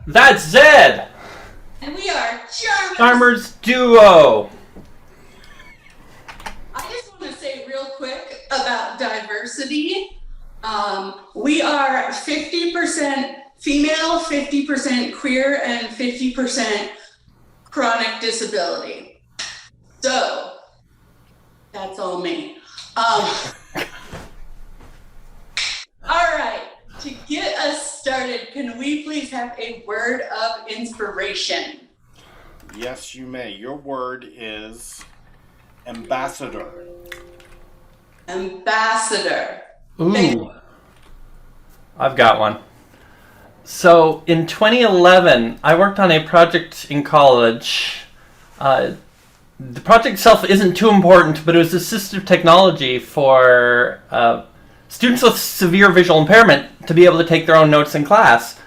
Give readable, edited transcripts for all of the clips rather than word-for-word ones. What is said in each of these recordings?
That's Zed! And we are Charmers. Charmers Duo! I just want to say real quick about diversity. We are 50% female, 50% queer, and 50% chronic disability. So, that's all me. All right, to get us started, can we please have a word of inspiration? Yes, you may. Your word is ambassador. Ambassador. Ooh. I've got one. So, in 2011, I worked on a project in college. The project itself isn't too important, but it was assistive technology for students with severe visual impairment to be able to take their own notes in class.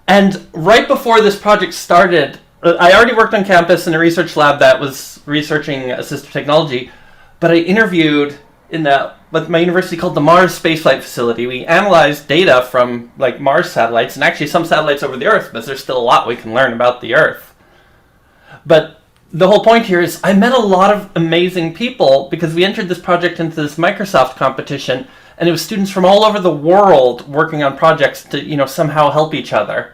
And right before this project started, I already worked on campus in a research lab that was researching assistive technology, but I interviewed in what my university called the Mars Spaceflight Facility. We analyzed data from Mars satellites, and actually some satellites over the Earth, because there's still a lot we can learn about the Earth. But the whole point here is I met a lot of amazing people because we entered this project into this Microsoft competition, and it was students from all over the world working on projects to, somehow help each other.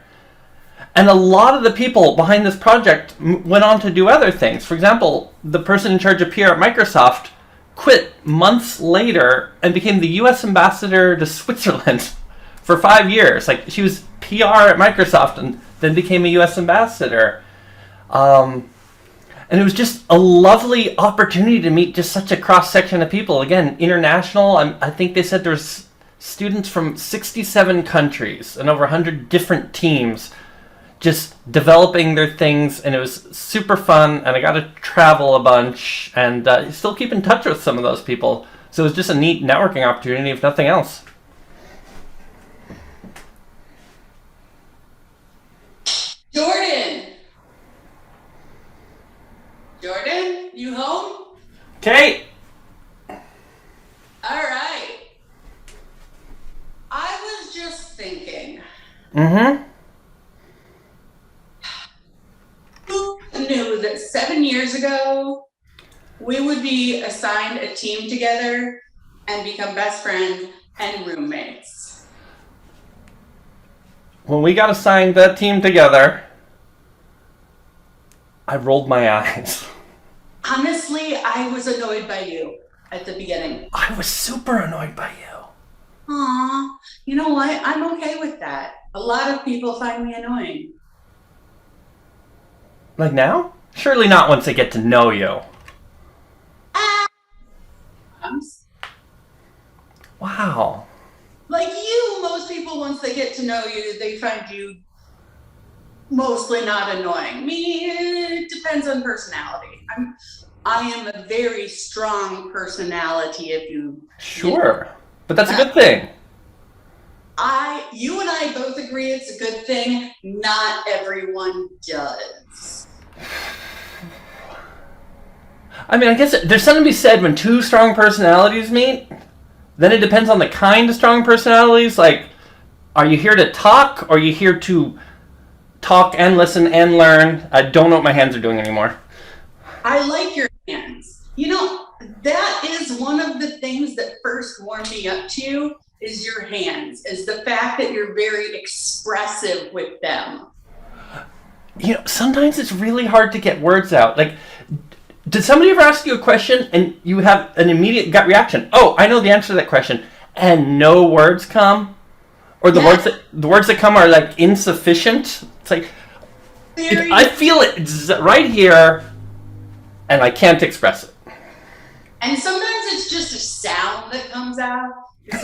And a lot of the people behind this project went on to do other things. For example, the person in charge of PR at Microsoft quit months later and became the U.S. ambassador to Switzerland for 5 years. She was PR at Microsoft and then became a U.S. ambassador. And it was just a lovely opportunity to meet just such a cross-section of people. Again, international. I think they said there's students from 67 countries and over 100 different teams just developing their things, and it was super fun, and I got to travel a bunch, and still keep in touch with some of those people. So it was just a neat networking opportunity, if nothing else. Jordan, you home? Kate! All right. I was just thinking. Mm-hmm. Who knew that 7 years ago we would be assigned a team together and become best friends and roommates? When we got assigned that team together, I rolled my eyes. Honestly, I was annoyed by you at the beginning. I was super annoyed by you. Aw, you know what? I'm okay with that. A lot of people find me annoying. Like now? Surely not once they get to know you. Wow. Like you, most people, once they get to know you, they find you mostly not annoying. Me, it depends on personality. I am a very strong personality, if you... Sure. But that's a good thing. You and I both agree it's a good thing. Not everyone does. I mean, I guess there's something to be said when two strong personalities meet. Then it depends on the kind of strong personalities. Are you here to talk, or are you here to talk and listen and learn? I don't know what my hands are doing anymore. I like your hands. That is one of the things that first warmed me up to you, is your hands, is the fact that you're very expressive with them. Sometimes it's really hard to get words out. Did somebody ever ask you a question and you have an immediate gut reaction? Oh, I know the answer to that question, and no words come? Or the words that come are insufficient? It's I feel it right here, and I can't express it. And sometimes it's just a sound that comes out. It's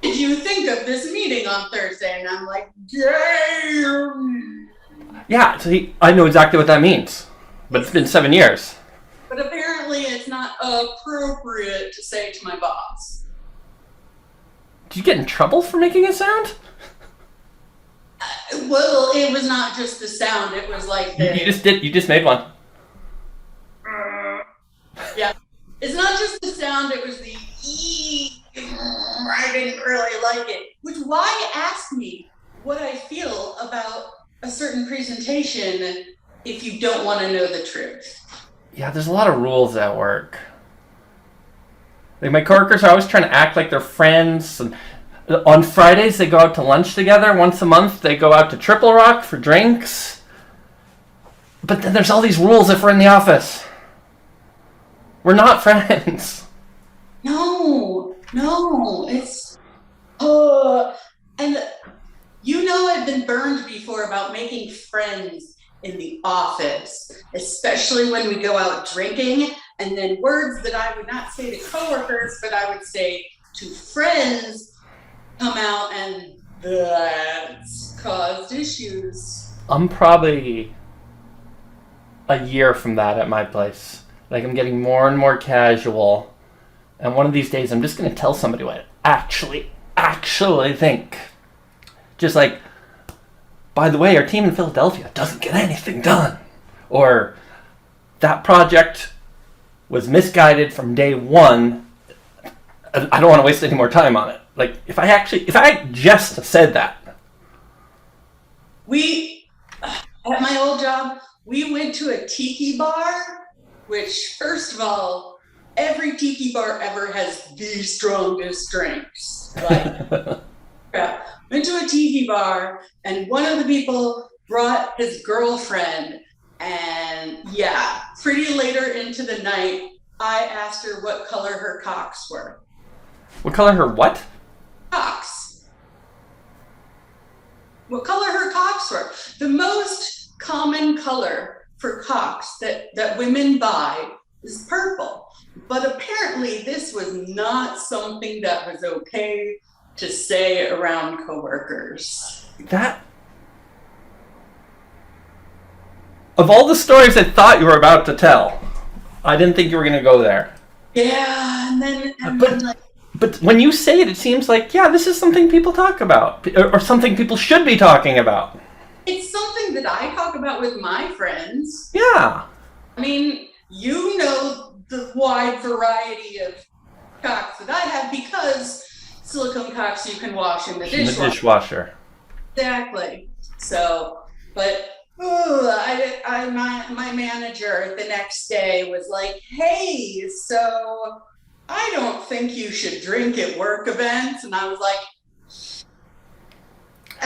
did you think of this meeting on Thursday? And I'm like, damn. Yeah, I know exactly what that means. But it's been 7 years. But apparently it's not appropriate to say to my boss. Did you get in trouble for making a sound? Well, it was not just the sound. It was You just made one. Yeah. It's not just the sound. It was the E. I didn't really like it. Which, why ask me? what I feel about a certain presentation if you don't want to know the truth. Yeah, there's a lot of rules at work. Like my coworkers are always trying to act like they're friends. And on Fridays, they go out to lunch together. Once a month, they go out to Triple Rock for drinks. But then there's all these rules if we're in the office. We're not friends. No, it's and I've been burned before about making friends in the office, especially when we go out drinking, and then words that I would not say to coworkers, but I would say to friends come out, and that's caused issues. I'm probably a year from that at my place. Like, I'm getting more and more casual. And one of these days, I'm just going to tell somebody what I actually think. Just like, by the way, our team in Philadelphia doesn't get anything done. Or, that project was misguided from day one. I don't want to waste any more time on it. Like, if I just said that. At my old job, we went to a tiki bar, which, first of all, every tiki bar ever has the strongest drinks. Like, yeah. Went to a tiki bar, and one of the people brought his girlfriend, and yeah, pretty later into the night, I asked her what color her cocks were. What color her what? Cocks. What color her cocks were. The most common color for cocks that women buy is purple. But apparently this was not something that was okay to say around coworkers. That... Of all the stories I thought you were about to tell, I didn't think you were going to go there. Yeah, and then like... But when you say it, it seems like, yeah, this is something people talk about. Or something people should be talking about. It's something that I talk about with my friends. Yeah. I mean, you know the wide variety of cocks that I have because silicone cocks you can wash in the dishwasher. In the dishwasher. Exactly. So, but my manager the next day was like, "Hey, so I don't think you should drink at work events," and I was like,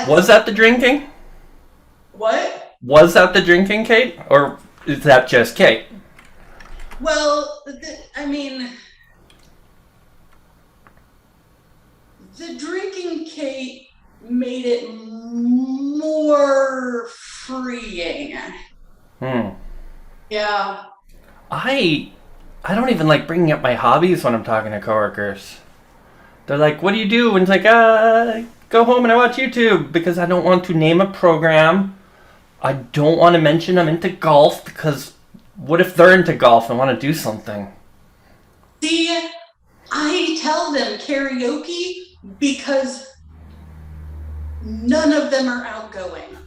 "Was that the drinking? What? Was that the drinking, Kate, or is that just Kate?" Well, I mean, the drinking, Kate, made it more freeing. Yeah. I don't even like bringing up my hobbies when I'm talking to coworkers. They're like, "What do you do?" And it's like, go home and I watch YouTube, because I don't want to name a program. I don't want to mention I'm into golf, because what if they're into golf and want to do something? See, I tell them karaoke because none of them are outgoing.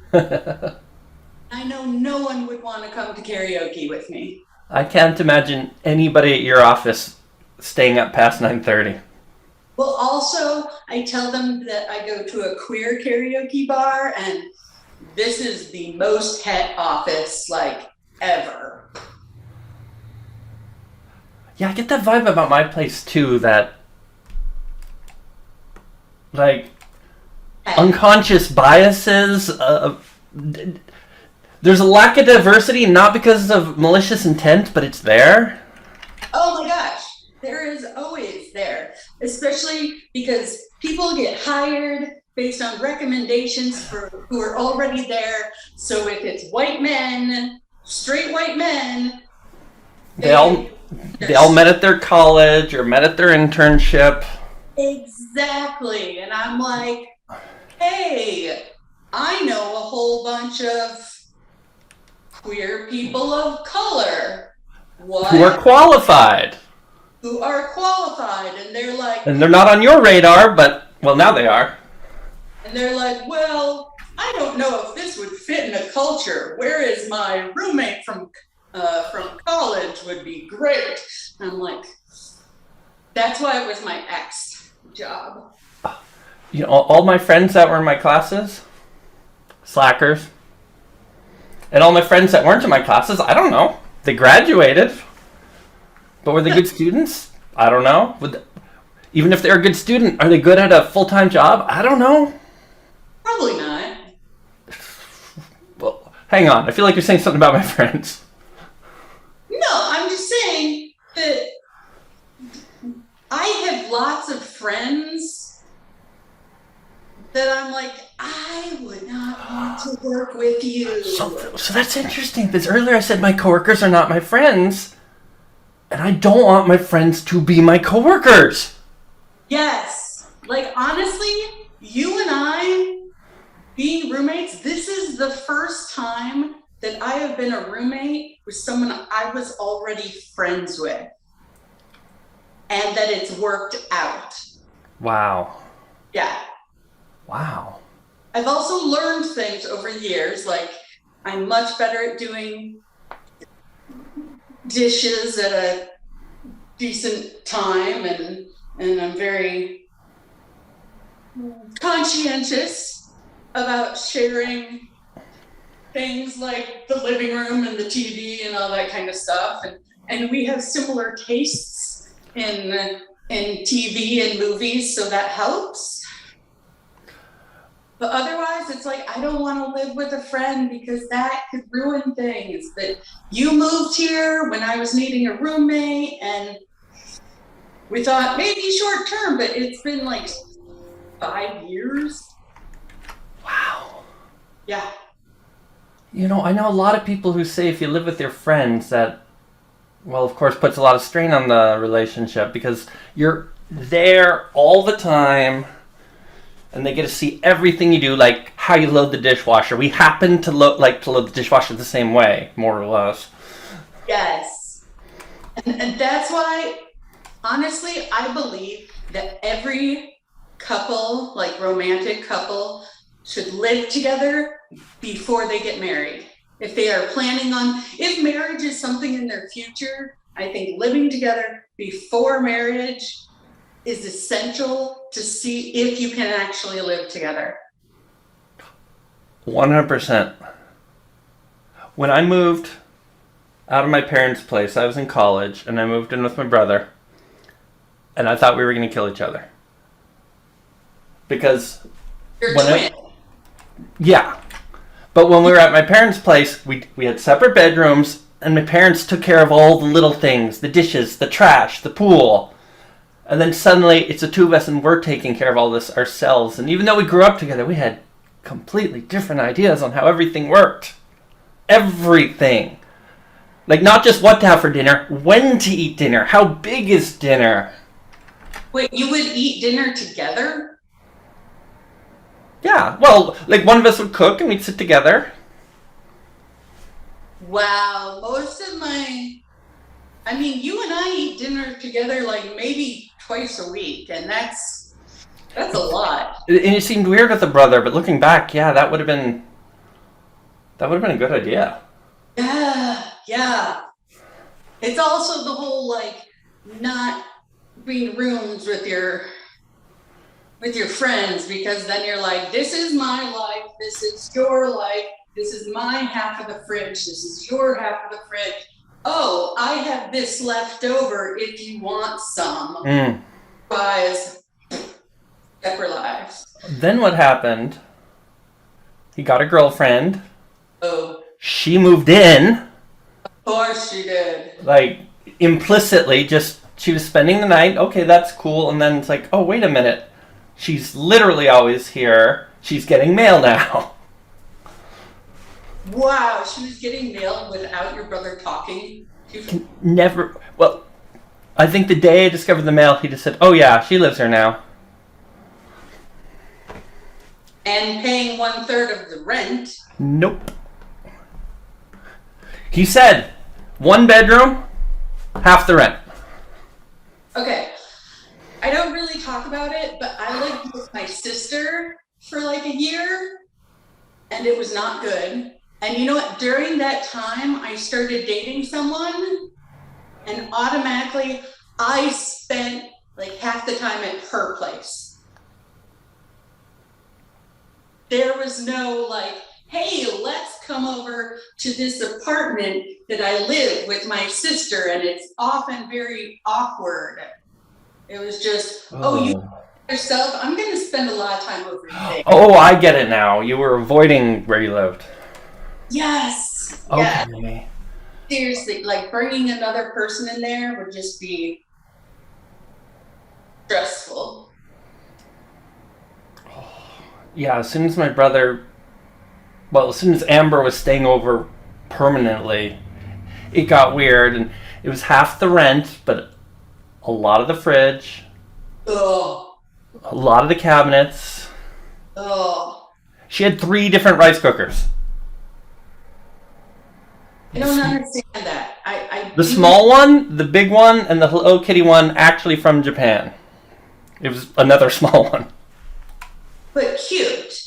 I know no one would want to come to karaoke with me. I can't imagine anybody at your office staying up past 9:30. Well, also, I tell them that I go to a queer karaoke bar, and this is the most het office, like, ever. Yeah, I get that vibe about my place, too, that, like, unconscious biases. There's a lack of diversity, not because of malicious intent, but it's there. Oh my gosh, there is always there, especially because people get hired based on recommendations for who are already there. So if it's white men, straight white men, they all met at their college or met at their internship. Exactly. And I'm like, hey, I know a whole bunch of queer people of color. What? Who are qualified. And they're like... And they're not on your radar, but, well, now they are. And they're like, well, I don't know if this would fit in a culture, whereas my roommate from college would be great. And I'm like, that's why it was my ex job. You know, all my friends that were in my classes, Slackers. And all my friends that weren't in my classes, I don't know. They graduated. But were they good students? I don't know. Even if they're a good student, are they good at a full-time job? I don't know. Probably not. Well, hang on. I feel like you're saying something about my friends. No, I'm just saying that I have lots of friends that I'm like, I would not want to work with you. So that's interesting, because earlier I said my coworkers are not my friends, and I don't want my friends to be my coworkers. Yes. Like, honestly, you and I being roommates, this is the first time that I have been a roommate with someone I was already friends with, and that it's worked out. Wow. Yeah. Wow. I've also learned things over years, like I'm much better at doing dishes at a decent time, and I'm very conscientious about sharing things like the living room and the TV and all that kind of stuff, and we have similar tastes in TV and movies, so that helps. But otherwise, it's like, I don't want to live with a friend because that could ruin things. But you moved here when I was needing a roommate, and we thought maybe short term, but it's been like 5 years. Wow. Yeah. You know, I know a lot of people who say if you live with your friends that, well, of course, puts a lot of strain on the relationship because you're there all the time and they get to see everything you do, like how you load the dishwasher. We happen to like to load the dishwasher the same way, more or less. Yes. And that's why, honestly, I believe that every couple, like romantic couple, should live together before they get married. If they are planning on, if marriage is something in their future, I think living together before marriage is essential to see if you can actually live together. 100%. When I moved out of my parents' place, I was in college, and I moved in with my brother, and I thought we were going to kill each other. Because You're when twin. yeah. But when we were at my parents' place, we had separate bedrooms, and my parents took care of all the little things, the dishes, the trash, the pool. And then suddenly it's the two of us and we're taking care of all this ourselves. And even though we grew up together, we had completely different ideas on how everything worked. Everything. Like not just what to have for dinner, when to eat dinner, how big is dinner. Wait, you would eat dinner together? Yeah, well, like one of us would cook and we'd sit together. Wow, you and I eat dinner together like maybe twice a week, and that's a lot. And it seemed weird with a brother, but looking back, yeah, that would have been a good idea. Yeah. It's also the whole like not being rooms with your friends, because then you're like, this is my life, this is your life, this is my half of the fridge, this is your half of the fridge. Oh, I have this left over if you want some. Guys, separate lives. Then what happened? He got a girlfriend. Oh, She moved in. of course she did. Like, implicitly, just, she was spending the night. Okay, that's cool. And then it's like, oh, wait a minute. She's literally always here. She's getting mail now. Wow, she was getting mail without your brother talking. Never. Well, I think the day I discovered the mail, he just said, oh yeah, she lives here now. And paying 1/3 of the rent. Nope. He said, 1 bedroom, half the rent. Okay, I don't really talk about it, but I lived with my sister for like a year, and it was not good. And you know what? During that time, I started dating someone, and automatically I spent like half the time at her place. There was no like, hey, let's come over to this apartment that I live with my sister, and it's often very awkward. It was just, you yourself, I'm going to spend a lot of time over there. Oh, I get it now. You were avoiding where you lived. Yes. Okay. Yes. Seriously, like bringing another person in there would just be stressful. Yeah, as soon as Amber was staying over permanently, it got weird, and it was half the rent, but a lot of the fridge, Oh. a lot of the cabinets. Oh. She had 3 different rice cookers. I don't understand that. The small one, the big one, and the Hello Kitty one actually from Japan. It was another small one. But cute.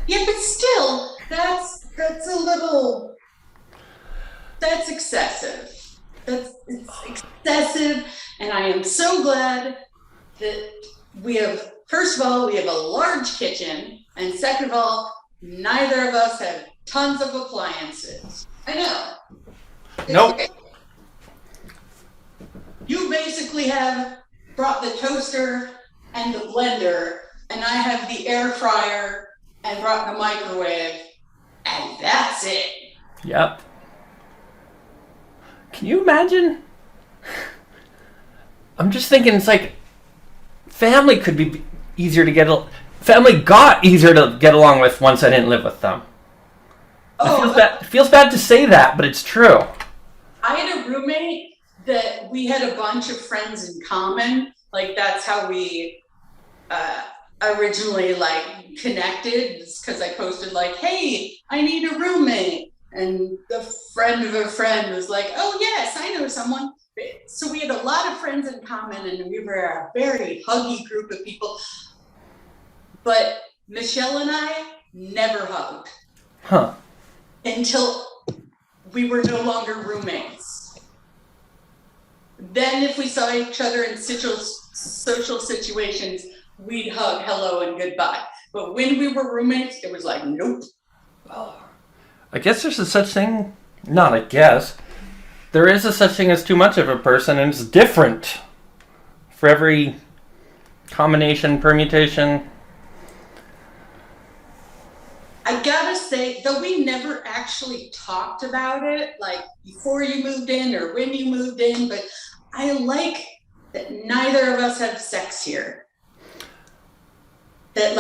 Yeah, but still, that's excessive. It's excessive, and I am so glad that first of all, we have a large kitchen, and second of all, neither of us have tons of appliances. I know. Nope. Okay. You basically have brought the toaster and the blender, and I have the air fryer and brought the microwave, and that's it. Yep. Can you imagine? I'm just thinking, it's like family could be easier to get. Family got easier to get along with once I didn't live with them. It feels bad to say that, but it's true. I had a roommate that we had a bunch of friends in common. Like, that's how we originally connected, because I posted hey, I need a roommate, and the friend of a friend was like, oh yes, I know someone. So we had a lot of friends in common, and we were a very huggy group of people, but Michelle and I never hugged. Huh. Until we were no longer roommates. Then if we saw each other in social situations, we'd hug hello and goodbye. But when we were roommates, it was like, nope. I guess there's a such thing. Not I guess. There is a such thing as too much of a person, and it's different for every combination, permutation. I gotta say, though we never actually talked about it, before you moved in or when you moved in, but I like that neither of us have sex here. That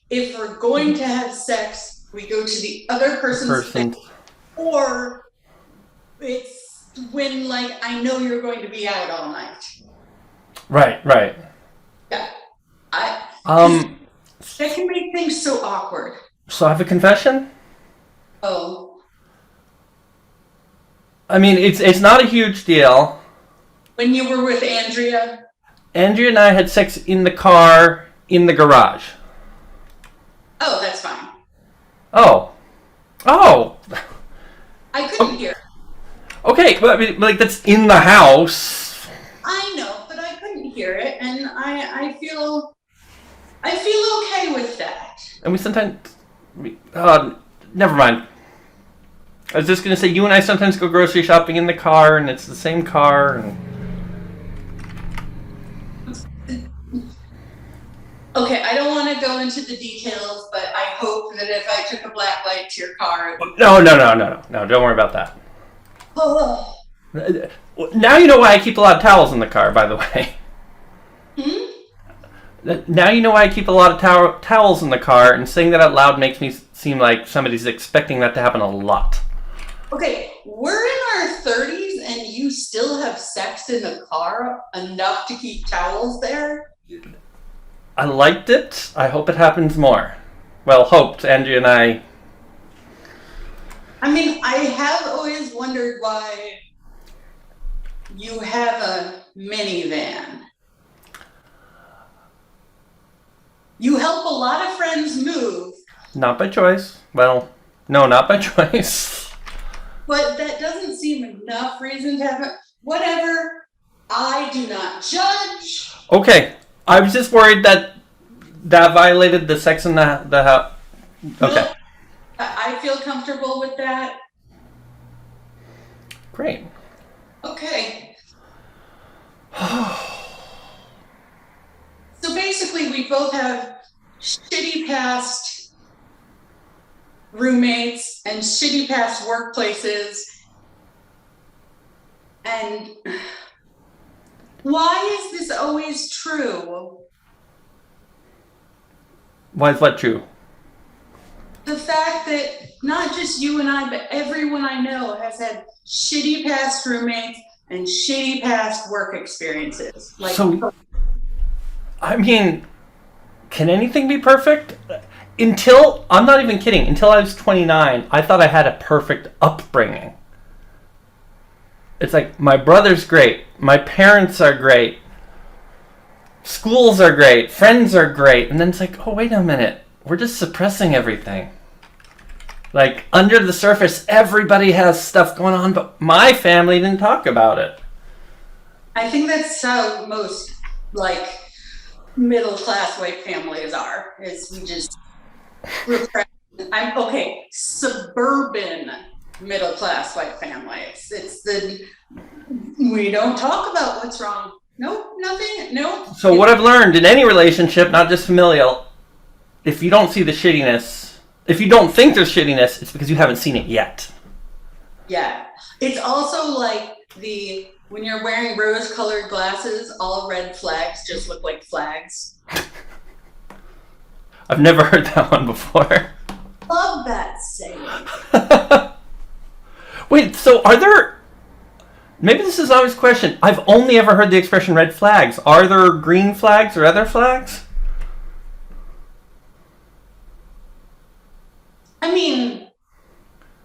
if we're going to have sex, we go to the other person's place, or it's when I know you're going to be out all night. Right. Yeah. That can make things so awkward. So I have a confession. Oh. I mean, it's not a huge deal. When you were with Andrea and I had sex in the car in the garage. Oh, that's fine. Oh. I couldn't hear. Okay, but I mean, that's in the house. I know, but I couldn't hear it, and I feel okay with that. And we sometimes. Never mind. I was just gonna say, you and I sometimes go grocery shopping in the car, and it's the same car. And... Okay, I don't want to go into the details, but I hope that if I took a black light to your car... No, don't worry about that. Oh. Now you know why I keep a lot of towels in the car, by the way. Now you know why I keep a lot of towels in the car, and saying that out loud makes me seem like somebody's expecting that to happen a lot. Okay, we're in our 30s, and you still have sex in the car enough to keep towels there? I liked it. I hope it happens more. Well, hoped. Andrea and I... I mean, I have always wondered why you have a minivan. You help a lot of friends move. Not by choice. Well, no, not by choice. But that doesn't seem enough reason to have it. Whatever. I do not judge. Okay. I was just worried that violated the sex in the Okay. Nope. I feel comfortable with that. Great. Okay. So basically, we both have shitty past roommates and shitty past workplaces. And why is this always true? Why is what true? The fact that not just you and I, but everyone I know has had shitty past roommates and shitty past work experiences. Like, So, I mean, can anything be perfect? Until, I'm not even kidding, until I was 29, I thought I had a perfect upbringing. It's like, my brother's great, my parents are great, schools are great, friends are great, and then it's like, oh, wait a minute, we're just suppressing everything. Like, under the surface, everybody has stuff going on, but my family didn't talk about it. I think that's how most, like, middle class white families are, is we just repress. I'm okay, suburban middle class white families. It's we don't talk about what's wrong. Nope, nothing, nope. So what I've learned in any relationship, not just familial, if you don't see the shittiness, if you don't think there's shittiness, it's because you haven't seen it yet. Yeah. It's also like when you're wearing rose-colored glasses, all red flags just look like flags. I've never heard that one before. Love that saying. Wait, so are there... Maybe this is always a question. I've only ever heard the expression red flags. Are there green flags or other flags? I mean...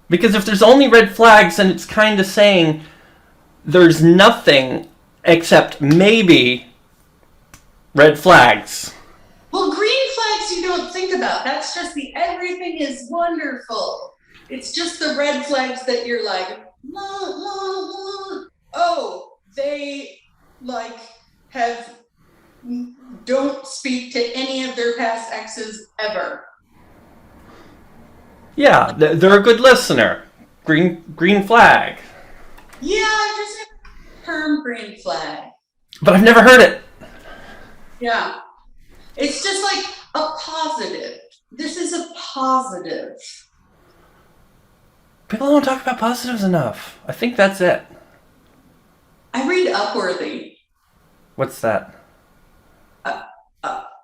Because if there's only red flags, then it's kind of saying there's nothing except maybe red flags. Well, green flags you don't think about. That's just everything is wonderful. It's just the red flags that you're like, oh, they don't speak to any of their past exes ever. Yeah, they're a good listener. Green flag. Yeah, I just have the term green flag. But I've never heard it. Yeah. It's just like a positive. This is a positive. People don't talk about positives enough. I think that's it. I read Upworthy. What's that?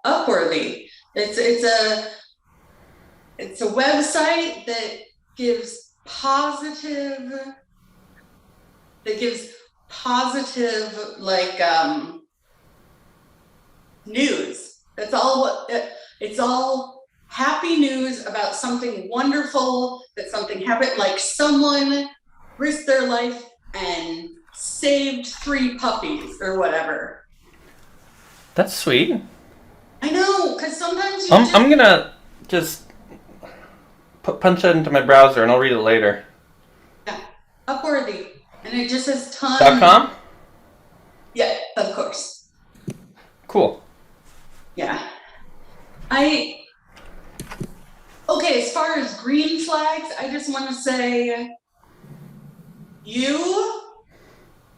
Upworthy. It's a website that gives positive news. It's all happy news about something wonderful, that something happened, like someone risked their life and saved 3 puppies or whatever. That's sweet. I know, because sometimes I'm gonna just punch that into my browser and I'll read it later. Yeah, Upworthy, and it just says tons. .com? Yeah, of course. Cool. Yeah. Okay, as far as green flags, I just want to say you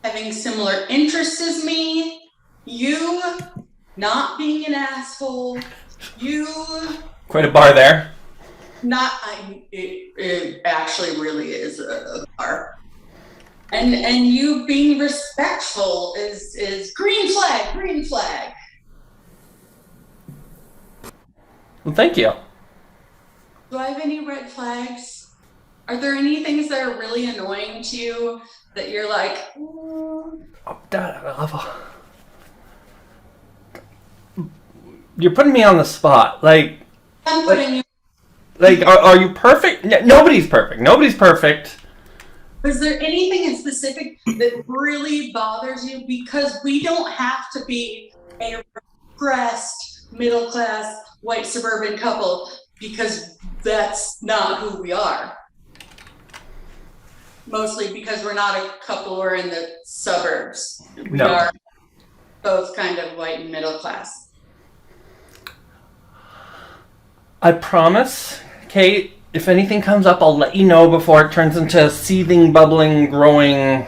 having similar interests as me, you not being an asshole, you Quite a bar there. it actually really is a bar. And you being respectful is green flag. Well, thank you. Do I have any red flags? Are there any things that are really annoying to you that you're like, You're putting me on the spot. Like, I'm putting you. Like, are you perfect? Nobody's perfect. Nobody's perfect. Is there anything in specific that really bothers you? Because we don't have to be a repressed, middle-class, white suburban couple, because that's not who we are. Mostly because we're not a couple, we're in the suburbs. We are both kind of white and middle class. I promise, Kate, if anything comes up, I'll let you know before it turns into a seething, bubbling, growing.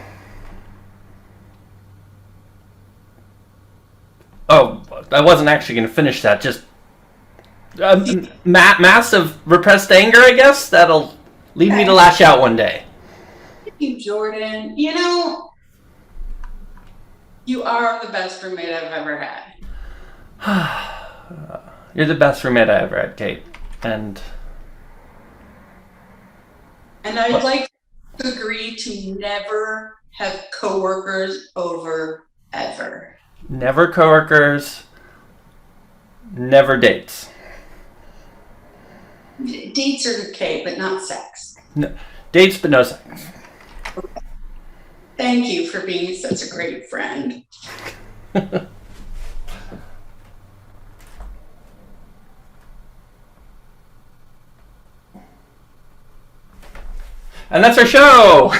Oh, I wasn't actually going to finish that. Just massive repressed anger, I guess. That'll lead me to lash out one day. You, Jordan. You know, you are the best roommate I've ever had. You're the best roommate I ever had, Kate. And I'd like to agree to never have coworkers over ever. never coworkers, never dates. Dates are okay, but not sex. No, dates, but no sex. Thank you for being such a great friend. And that's our show!